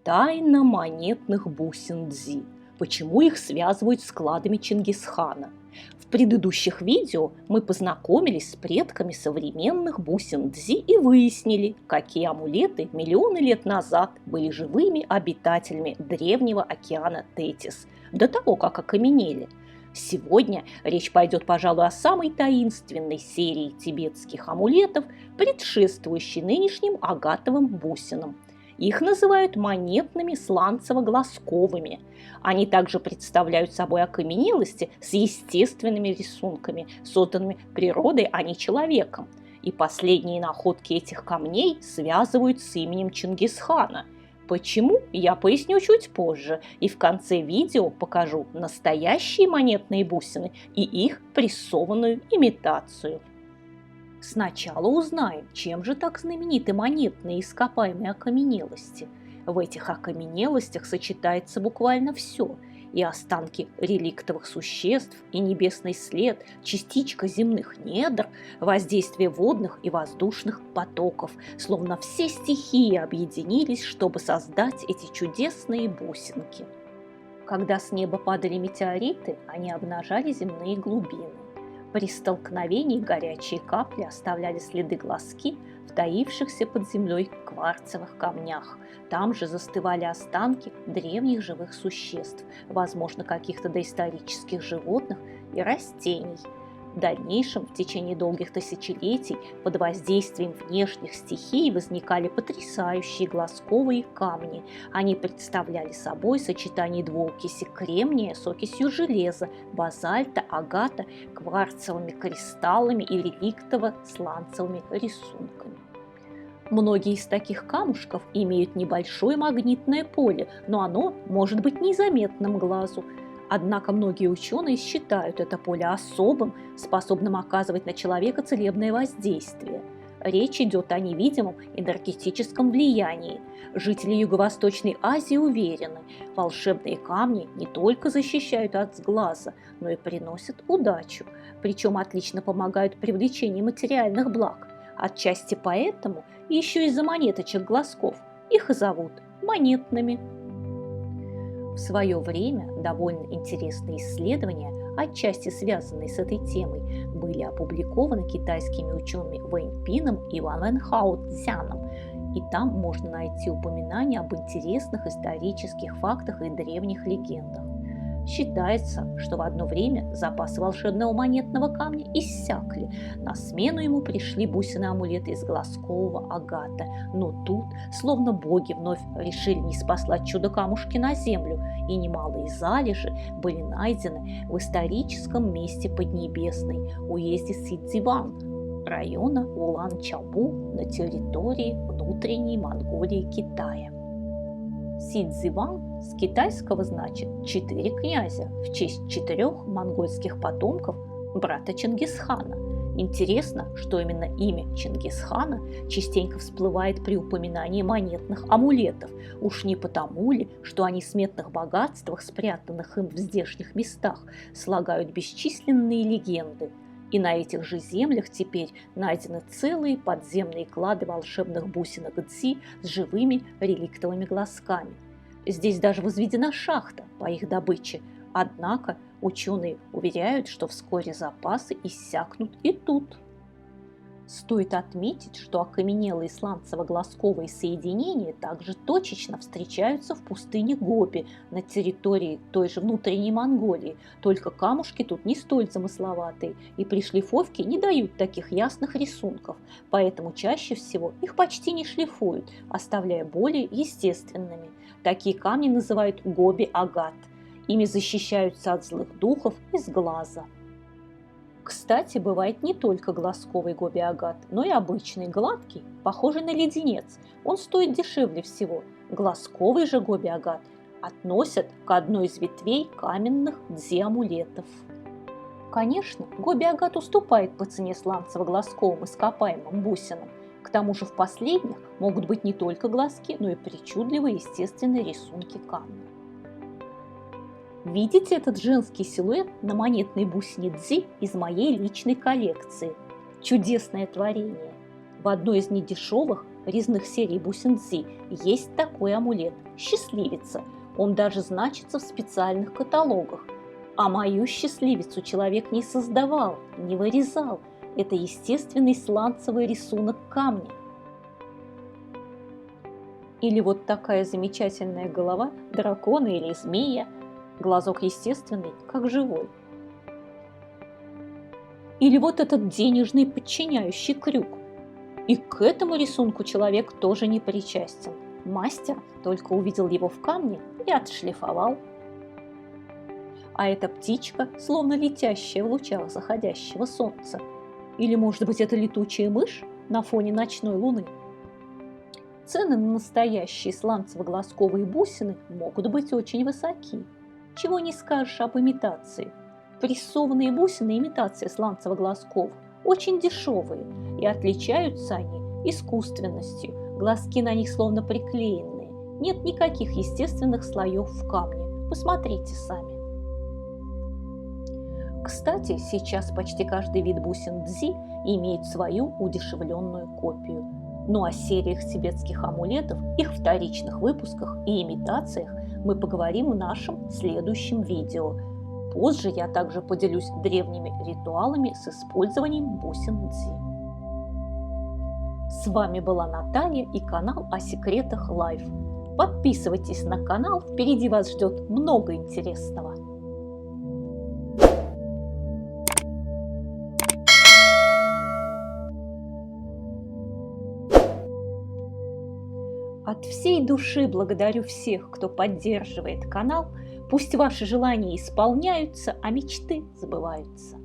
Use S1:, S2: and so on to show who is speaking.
S1: Тайна монетных бусин Дзи. Почему их связывают с кладами Чингисхана? В предыдущих видео мы познакомились с предками современных бусин Дзи и выяснили, какие амулеты миллионы лет назад были живыми обитателями древнего океана Тетис, до того, как окаменели. Сегодня речь пойдет, пожалуй, о самой таинственной серии тибетских амулетов, предшествующей нынешним агатовым бусинам. Их называют монетными сланцево-глазковыми. Они также представляют собой окаменелости с естественными рисунками, созданными природой, а не человеком. И последние находки этих камней связывают с именем Чингисхана. Почему, я поясню чуть позже, и в конце видео покажу настоящие монетные бусины и их прессованную имитацию. Сначала узнаем, чем же так знамениты монетные ископаемые окаменелости. В этих окаменелостях сочетается буквально все – и останки реликтовых существ, и небесный след, частичка земных недр, воздействие водных и воздушных потоков, словно все стихии объединились, чтобы создать эти чудесные бусинки. Когда с неба падали метеориты, они обнажали земные глубины. При столкновении горячие капли оставляли следы глазки в таившихся под землей кварцевых камнях. Там же застывали останки древних живых существ, возможно, каких-то доисторических животных и растений. В дальнейшем, в течение долгих тысячелетий, под воздействием внешних стихий возникали потрясающие глазковые камни. Они представляли собой сочетание двуокиси кремния с окисью железа, базальта, агата, кварцевыми кристаллами и реликтово-сланцевыми рисунками. Многие из таких камушков имеют небольшое магнитное поле, но оно может быть незаметным глазу. Однако многие ученые считают это поле особым, способным оказывать на человека целебное воздействие. Речь идет о невидимом энергетическом влиянии. Жители Юго-Восточной Азии уверены, волшебные камни не только защищают от сглаза, но и приносят удачу, причем отлично помогают в привлечении материальных благ. Отчасти поэтому, и еще из-за монеточек глазков, их и зовут монетными. В свое время довольно интересные исследования, отчасти связанные с этой темой, были опубликованы китайскими учеными Вэнь Пином и Ван Хао Цзяном, и там можно найти упоминания об интересных исторических фактах и древних легендах. Считается, что в одно время запасы волшебного монетного камня иссякли. На смену ему пришли бусины-амулеты из глазкового агата. Но тут, словно боги вновь решили не спаслать чудо-камушки на землю, и немалые залежи были найдены в историческом месте Поднебесной, уезде Сидзиван, района Улан-Чабу на территории внутренней Монголии Китая. Сидзиван с китайского значит «четыре князя» в честь 4 монгольских потомков брата Чингисхана. Интересно, что именно имя Чингисхана частенько всплывает при упоминании монетных амулетов. Уж не потому ли, что о несметных богатствах, спрятанных им в здешних местах, слагают бесчисленные легенды. И на этих же землях теперь найдены целые подземные клады волшебных бусинок Дзи с живыми реликтовыми глазками. Здесь даже возведена шахта по их добыче, однако ученые уверяют, что вскоре запасы иссякнут и тут. Стоит отметить, что окаменелые сланцево-глазковые соединения также точечно встречаются в пустыне Гоби на территории той же внутренней Монголии, только камушки тут не столь замысловатые и при шлифовке не дают таких ясных рисунков, поэтому чаще всего их почти не шлифуют, оставляя более естественными. Такие камни называют гоби-агат. Ими защищаются от злых духов из глаза. Кстати, бывает не только глазковый гоби-агат, но и обычный гладкий, похожий на леденец. Он стоит дешевле всего. Глазковый же гоби-агат относят к одной из ветвей каменных дзи-амулетов. Конечно, гоби-агат уступает по цене сланцево-глазковым ископаемым бусинам. К тому же в последних могут быть не только глазки, но и причудливые естественные рисунки камня. Видите этот женский силуэт на монетной бусине Дзи из моей личной коллекции? Чудесное творение. В одной из недешевых резных серий бусин Дзи есть такой амулет – счастливица. Он даже значится в специальных каталогах. А мою счастливицу человек не создавал, не вырезал. Это естественный сланцевый рисунок камня. Или вот такая замечательная голова дракона или змея, глазок естественный, как живой. Или вот этот денежный подчиняющий крюк. И к этому рисунку человек тоже не причастен. Мастер только увидел его в камне и отшлифовал. А эта птичка, словно летящая в лучах заходящего солнца. Или, может быть, это летучая мышь на фоне ночной луны? Цены на настоящие сланцево-глазковые бусины могут быть очень высоки. Чего не скажешь об имитации. Прессованные бусины имитации сланцево-глазков очень дешевые, и отличаются они искусственностью. Глазки на них словно приклеенные. Нет никаких естественных слоев в камне. Посмотрите сами. Кстати, сейчас почти каждый вид бусин Дзи имеет свою удешевленную копию. Ну о сериях тибетских амулетов, их вторичных выпусках и имитациях мы поговорим в нашем следующем видео. Позже я также поделюсь древними ритуалами с использованием бусин Дзи. С вами была Наталья и канал о секретах Life. Подписывайтесь на канал, впереди вас ждет много интересного. От всей души благодарю всех, кто поддерживает канал. Пусть ваши желания исполняются, а мечты сбываются.